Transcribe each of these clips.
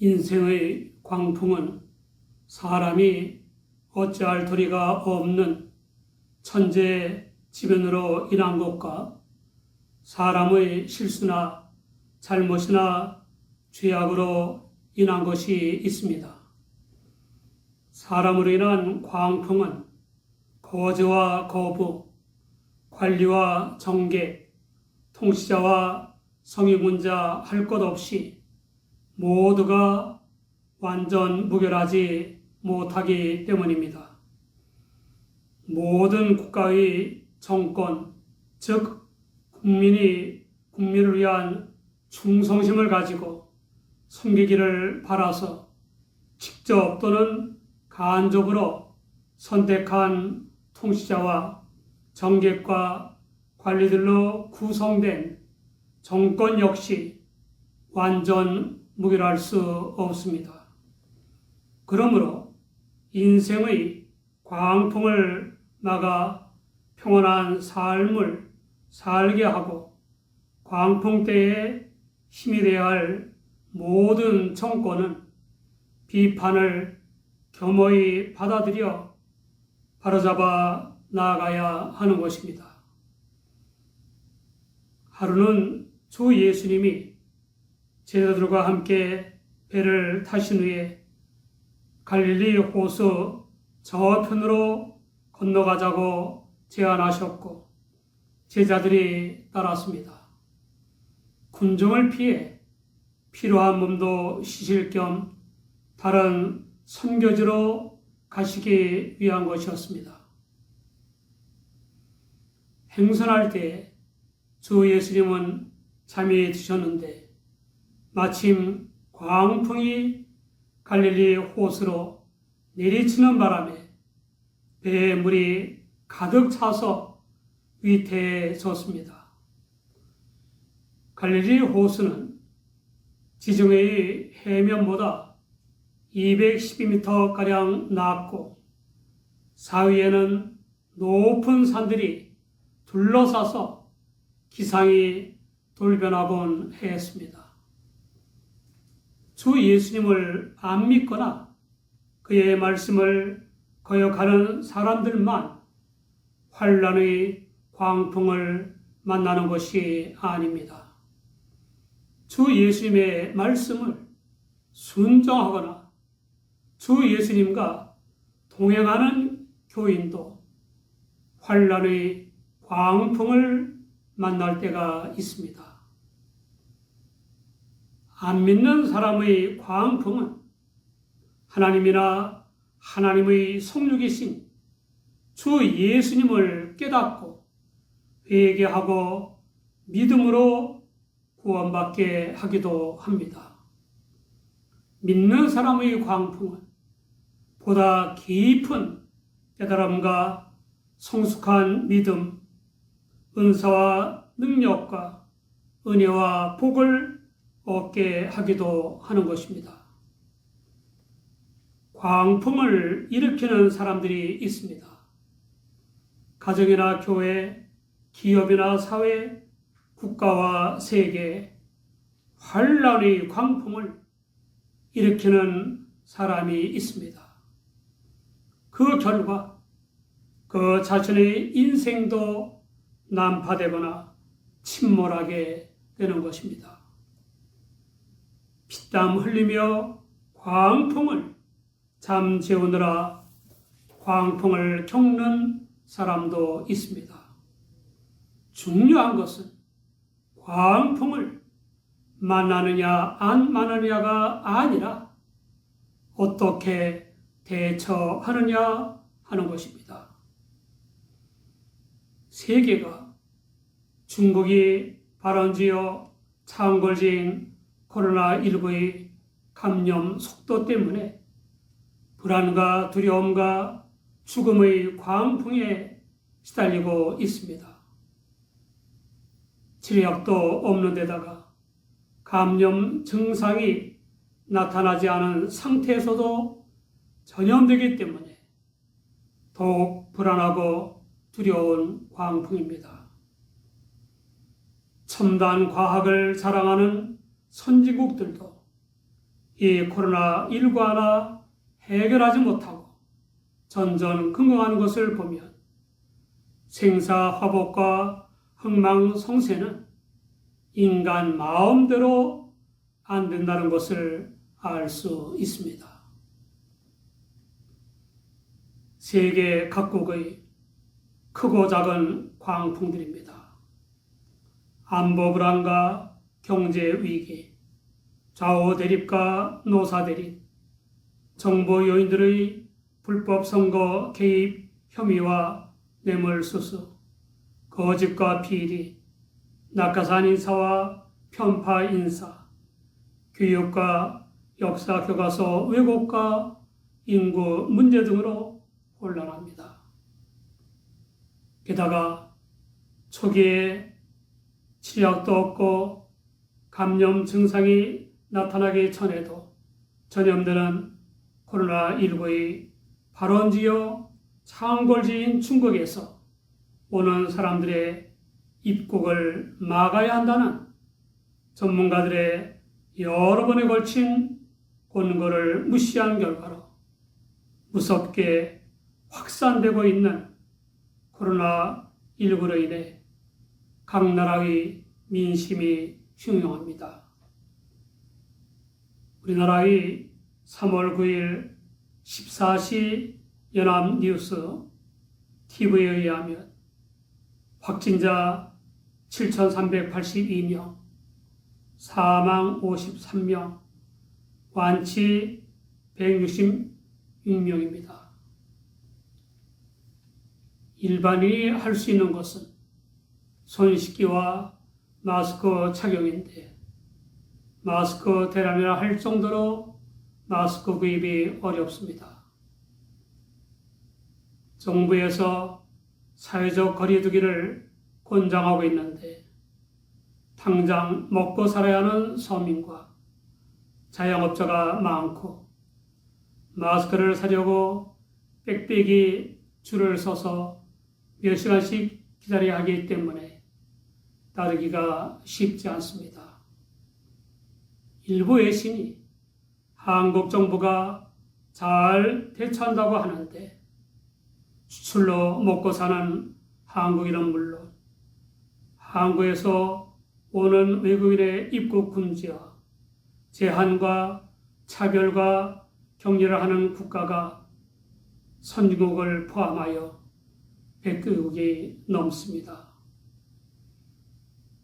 인생의 광풍은 사람이 어찌할 도리가 없는 천재 지변으로 인한 것과 사람의 실수나 잘못이나 죄악으로 인한 것이 있습니다. 사람으로 인한 광풍은 거저와 거부, 관리와 정계, 통치자와 성위문자 할 것 없이 모두가 완전 무결하지 못하기 때문입니다. 모든 국가의 정권, 즉 국민을 위한 충성심을 가지고 섬기기를 바라서 직접 또는 간접으로 선택한 통치자와 정객과 관리들로 구성된 정권 역시 완전 무결할 수 없습니다. 그러므로 인생의 광풍을 막아 평온한 삶을 살게 하고 광풍 때에 힘이 되어야 할 모든 정권은 비판을 겸허히 받아들여 바로잡아 나아가야 하는 것입니다. 하루는 주 예수님이 제자들과 함께 배를 타신 후에 갈릴리 호수 저편으로 건너가자고 제안하셨고 제자들이 따랐습니다. 군중을 피해 피로한 몸도 쉬실 겸 다른 선교지로 가시기 위한 것이었습니다. 행선할 때 주 예수님은 잠이 드셨는데 마침 광풍이 갈릴리 호수로 내리치는 바람에 배에 물이 가득 차서 위태해졌습니다. 갈릴리 호수는 지중해의 해면보다 212m가량 낮고 사위에는 높은 산들이 둘러싸서 기상이 돌변하곤 했습니다. 주 예수님을 안 믿거나 그의 말씀을 거역하는 사람들만 환난의 광풍을 만나는 것이 아닙니다. 주 예수님의 말씀을 순종하거나 주 예수님과 동행하는 교인도 환난의 광풍을 만날 때가 있습니다. 안 믿는 사람의 광풍은 하나님이나 하나님의 성육이신 주 예수님을 깨닫고 회개하고 믿음으로 구원받게 하기도 합니다. 믿는 사람의 광풍은 보다 깊은 깨달음과 성숙한 믿음, 은사와 능력과 은혜와 복을 얻게 하기도 하는 것입니다. 광풍을 일으키는 사람들이 있습니다. 가정이나 교회, 기업이나 사회, 국가와 세계, 환란의 광풍을 일으키는 사람이 있습니다. 그 결과 그 자신의 인생도 난파되거나 침몰하게 되는 것입니다. 피땀 흘리며 광풍을 잠재우느라 광풍을 겪는 사람도 있습니다. 중요한 것은 광풍을 만나느냐 안 만나느냐가 아니라 어떻게 대처하느냐 하는 것입니다. 세계가 중국이 발원지어 창궐진 코로나19의 감염 속도 때문에 불안과 두려움과 죽음의 광풍에 시달리고 있습니다. 치료약도 없는 데다가 감염 증상이 나타나지 않은 상태에서도 전염되기 때문에 더욱 불안하고 두려운 광풍입니다. 첨단 과학을 자랑하는 선진국들도 이 코로나19 하나 해결하지 못하고 전전긍긍한 것을 보면 생사화복과 흥망성쇠는 인간 마음대로 안 된다는 것을 알 수 있습니다. 세계 각국의 크고 작은 광풍들입니다. 안보 불안과 경제 위기, 좌우 대립과 노사 대립, 정보 요인들의 불법 선거 개입 혐의와 뇌물수수, 거짓과 비리, 낙하산 인사와 편파 인사, 교육과 역사 교과서 왜곡과 인구 문제 등으로 혼란합니다. 게다가 초기에 치료약도 없고 감염 증상이 나타나기 전에도 전염되는 코로나19의 발원지요 창궐지인 중국에서 오는 사람들의 입국을 막아야 한다는 전문가들의 여러 번에 걸친 권고를 무시한 결과로 무섭게 확산되고 있는 코로나19로 인해 각 나라의 민심이 흉흉합니다. 우리나라의 3월 9일 14시 연합뉴스 TV에 의하면 확진자 7,382명, 사망 53명, 완치 166명입니다. 일반인이 할 수 있는 것은 손 씻기와 마스크 착용인데 마스크 대란이라 할 정도로 마스크 구입이 어렵습니다. 정부에서 사회적 거리두기를 권장하고 있는데 당장 먹고 살아야 하는 서민과 자영업자가 많고 마스크를 사려고 빽빽이 줄을 서서 몇 시간씩 기다려야 하기 때문에 따르기가 쉽지 않습니다. 일부 외신이 한국 정부가 잘 대처한다고 하는데 수출로 먹고 사는 한국인은 물론 한국에서 오는 외국인의 입국 금지와 제한과 차별과 격리를 하는 국가가 선진국을 포함하여 100개국이 넘습니다.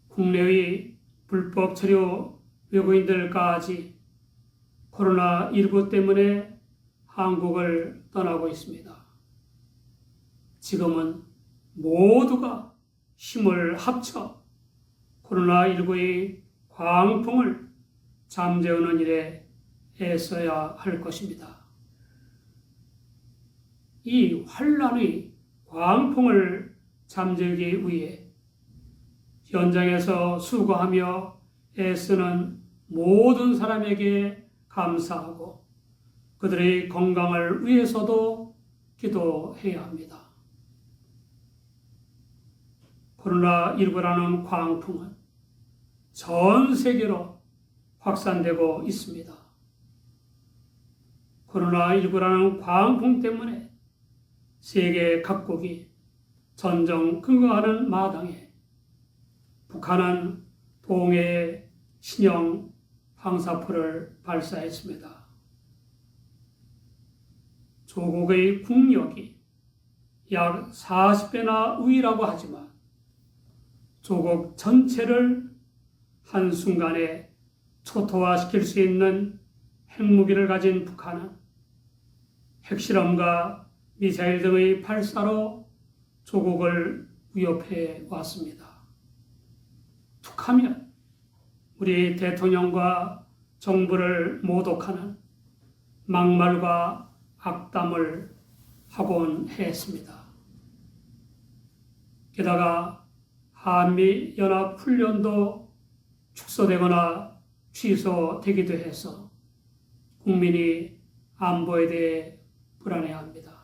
국내의 불법 체류 외국인들까지 코로나19 때문에 한국을 떠나고 있습니다. 지금은 모두가 힘을 합쳐 코로나19의 광풍을 잠재우는 일에 애써야 할 것입니다. 이 환란의 광풍을 잠재우기 위해 현장에서 수고하며 애쓰는 모든 사람에게 감사하고 그들의 건강을 위해서도 기도해야 합니다. 코로나19라는 광풍은 전 세계로 확산되고 있습니다. 코로나19라는 광풍 때문에 세계 각국이 전전긍긍하는 마당에 북한은 동해에 신형 방사포를 발사했습니다. 조국의 국력이 약 40배나 우위라고 하지만 조국 전체를 한순간에 초토화시킬 수 있는 핵무기를 가진 북한은 핵실험과 미사일 등의 발사로 조국을 위협해 왔습니다. 툭하면 우리 대통령과 정부를 모독하는 막말과 악담을 하곤 했습니다. 게다가 한미연합훈련도 축소되거나 취소되기도 해서 국민이 안보에 대해 불안해합니다.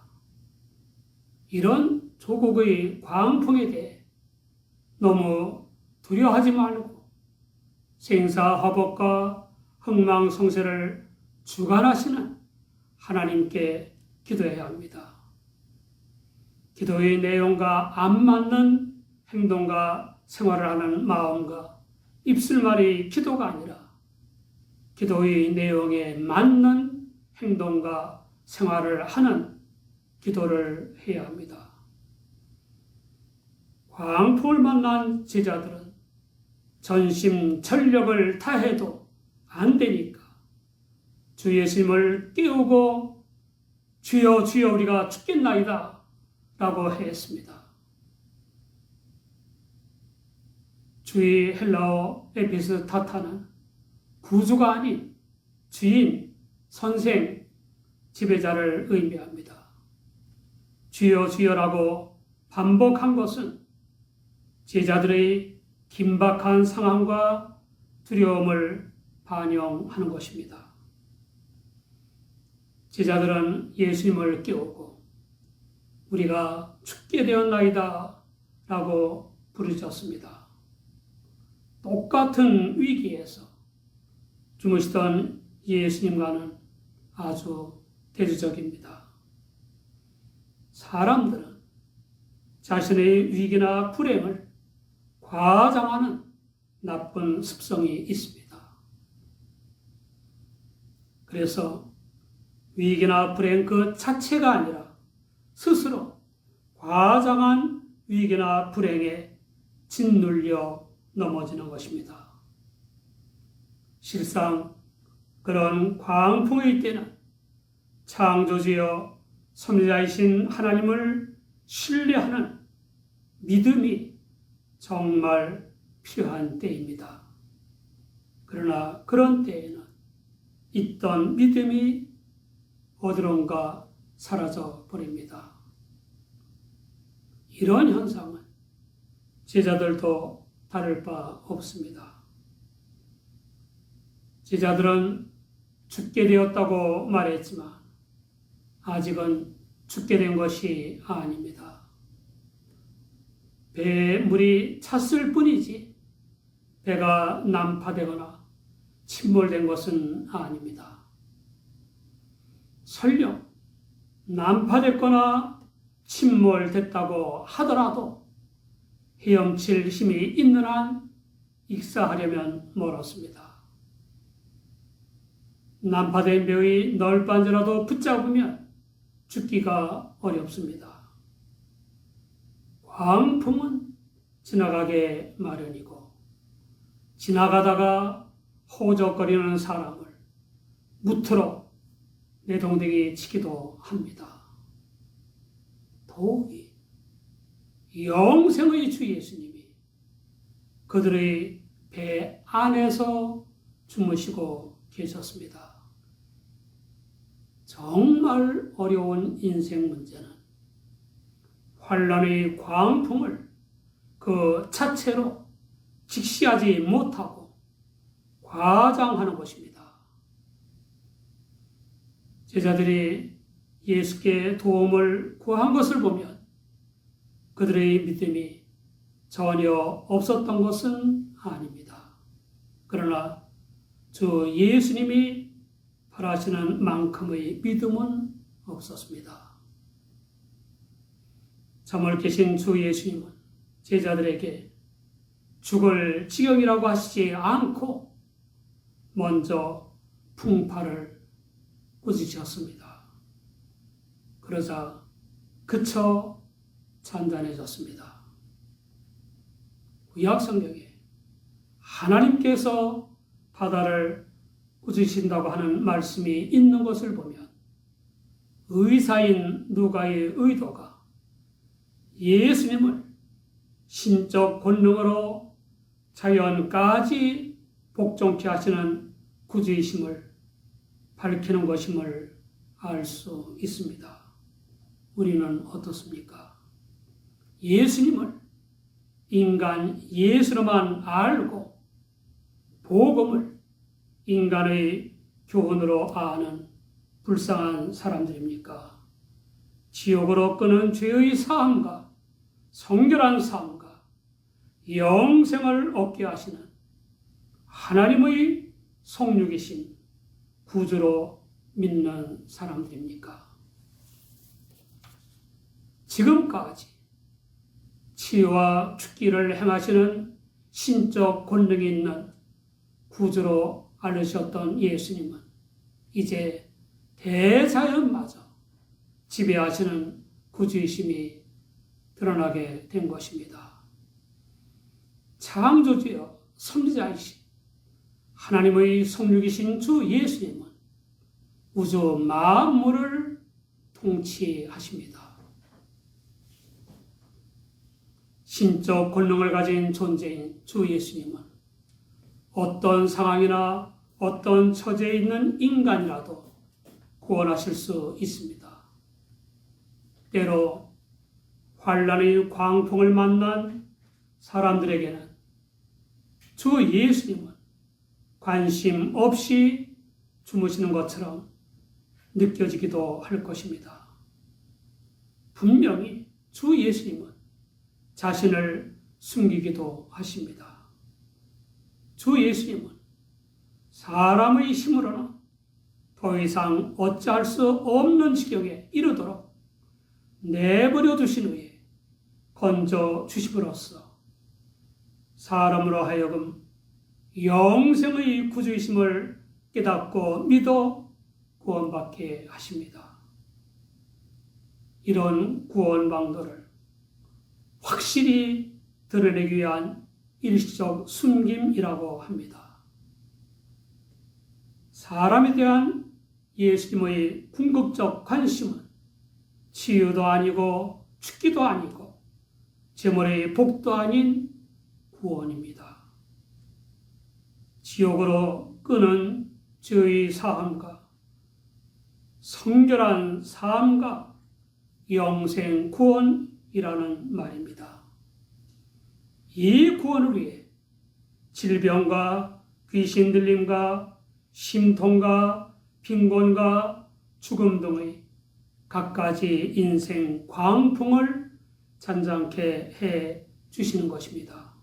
이런 조국의 광풍에 대해 너무 두려워하지 말고 생사화복과 흥망성쇠를 주관하시는 하나님께 기도해야 합니다. 기도의 내용과 안 맞는 행동과 생활을 하는 마음과 입술말이 기도가 아니라 기도의 내용에 맞는 행동과 생활을 하는 기도를 해야 합니다. 광풍을 만난 제자들은 전심전력을 다해도 안 되니까 주 예수님을 깨우고 주여 주여 우리가 죽겠나이다 라고 했습니다. 주의 헬라어 에피스타타는 구주가 아닌 주인, 선생, 지배자를 의미합니다. 주여 주여라고 반복한 것은 제자들의 긴박한 상황과 두려움을 반영하는 것입니다. 제자들은 예수님을 깨우고 우리가 죽게 되었나이다 라고 부르짖었습니다. 똑같은 위기에서 주무시던 예수님과는 아주 대조적입니다. 사람들은 자신의 위기나 불행을 과장하는 나쁜 습성이 있습니다. 그래서 위기나 불행 그 자체가 아니라 스스로 과장한 위기나 불행에 짓눌려 넘어지는 것입니다. 실상 그런 광풍의 때는 창조주여 선지자이신 하나님을 신뢰하는 믿음이 정말 필요한 때입니다. 그러나 그런 때에는 있던 믿음이 어디론가 사라져 버립니다. 이런 현상은 제자들도 다를 바 없습니다. 제자들은 죽게 되었다고 말했지만 아직은 죽게 된 것이 아닙니다. 배에 물이 찼을 뿐이지 배가 난파되거나 침몰된 것은 아닙니다. 설령 난파됐거나 침몰됐다고 하더라도 헤엄칠 힘이 있는 한 익사하려면 멀었습니다. 난파된 배의 널빤지라도 붙잡으면 죽기가 어렵습니다. 광풍은 지나가게 마련이고 지나가다가 호적거리는 사람을 무트로 내동댕이 치기도 합니다. 더욱이 영생의 주 예수님이 그들의 배 안에서 주무시고 계셨습니다. 정말 어려운 인생 문제는 환란의 광풍을 그 자체로 직시하지 못하고 과장하는 것입니다. 제자들이 예수께 도움을 구한 것을 보면 그들의 믿음이 전혀 없었던 것은 아닙니다. 그러나 주 예수님이 바라시는 만큼의 믿음은 없었습니다. 잠을 깨신 주 예수님은 제자들에게 죽을 지경이라고 하시지 않고 먼저 풍파를 꾸짖으셨습니다. 그러자 그쳐 잔잔해졌습니다. 구약 성경에 하나님께서 바다를 꾸짖으신다고 하는 말씀이 있는 것을 보면 의사인 누가의 의도가 예수님을 신적 권능으로 자연까지 복종케 하시는 구주이심을 밝히는 것임을 알 수 있습니다. 우리는 어떻습니까? 예수님을 인간 예수로만 알고 복음을 인간의 교훈으로 아는 불쌍한 사람들입니까? 지옥으로 끄는 죄의 사함과 성결한 삶과 영생을 얻게 하시는 하나님의 성육이신 구주로 믿는 사람들입니까? 지금까지 치유와 죽기를 행하시는 신적 권능이 있는 구주로 알려주셨던 예수님은 이제 대자연마저 지배하시는 구주이심이 드러나게 된 것입니다. 창조주여 섭리자이신 하나님의 성육이신 주 예수님은 우주 만물을 통치하십니다. 신적 권능을 가진 존재인 주 예수님은 어떤 상황이나 어떤 처지에 있는 인간이라도 구원하실 수 있습니다. 때로 환난의 광풍을 만난 사람들에게는 주 예수님은 관심 없이 주무시는 것처럼 느껴지기도 할 것입니다. 분명히 주 예수님은 자신을 숨기기도 하십니다. 주 예수님은 사람의 힘으로는 더 이상 어찌할 수 없는 지경에 이르도록 내버려 두신 후에 건져 주심으로써 사람으로 하여금 영생의 구주이심을 깨닫고 믿어 구원받게 하십니다. 이런 구원 방도를 확실히 드러내기 위한 일시적 숨김이라고 합니다. 사람에 대한 예수님의 궁극적 관심은 치유도 아니고 죽기도 아니고 재물의 복도 아닌 구원입니다. 지옥으로 끄는 죄의 사함과 성결한 삶과 영생 구원이라는 말입니다. 이 구원을 위해 질병과 귀신 들림과 심통과 빈곤과 죽음 등의 갖가지 인생 광풍을 잔잔케 해 주시는 것입니다.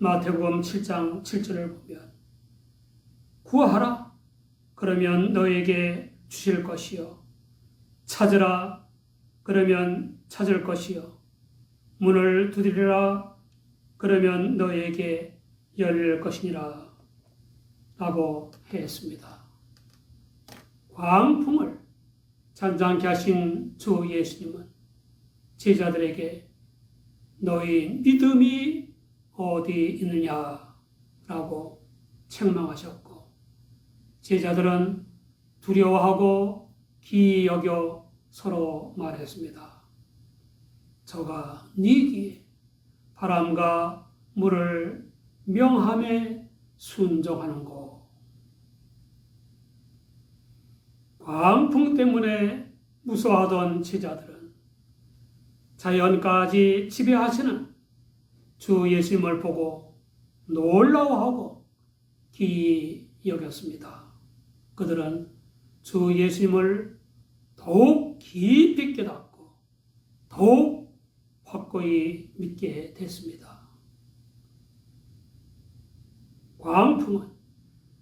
마태복음 7장 7절을 보면 구하라 그러면 너에게 주실 것이요 찾으라 그러면 찾을 것이요 문을 두드리라 그러면 너에게 열릴 것이니라 라고 했습니다. 광풍을 잔잔케 하신 주 예수님은 제자들에게 너희 믿음이 어디 있느냐라고 책망하셨고 제자들은 두려워하고 기이 여겨 서로 말했습니다. 저가 네 뒤에 바람과 물을 명함에 순종하는고. 광풍 때문에 무서워하던 제자들은 자연까지 지배하시는 주 예수님을 보고 놀라워하고 기이 여겼습니다. 그들은 주 예수님을 더욱 깊이 깨닫고 더욱 확고히 믿게 됐습니다. 광풍은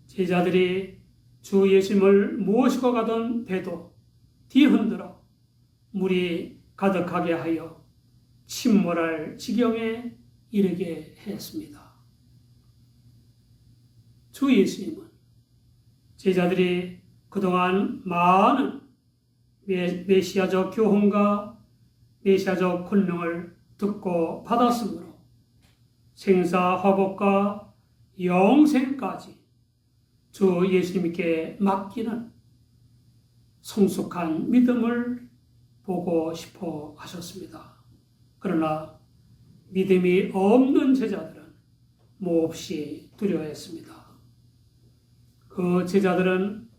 제자들이 주 예수님을 모시고 가던 배도 뒤흔들어 물이 가득하게 하여 침몰할 지경에 이르게 했습니다. 주 예수님은 제자들이 그동안 많은 메시아적 교훈과 메시아적 권능을 듣고 받았으므로 생사화복과 영생까지 주 예수님께 맡기는 성숙한 믿음을 보고 싶어 하셨습니다. 그러나 믿음이 없는 제자들은 몹시 두려워했습니다. 그 제자들은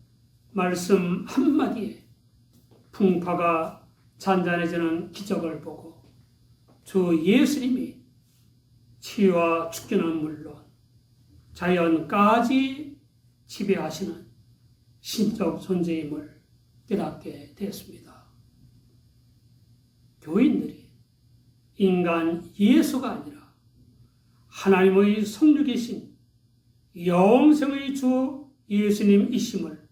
말씀 한마디에 풍파가 잔잔해지는 기적을 보고 주 예수님이 치유와 죽기는 물론 자연까지 지배하시는 신적 존재임을 깨닫게 되었습니다. 교인들이 인간 예수가 아니라 하나님의 성육이신 영생의 주 예수님이심을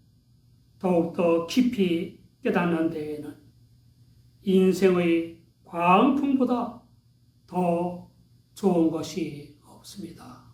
더욱더 깊이 깨닫는 데에는 인생의 광풍보다 더 좋은 것이 없습니다.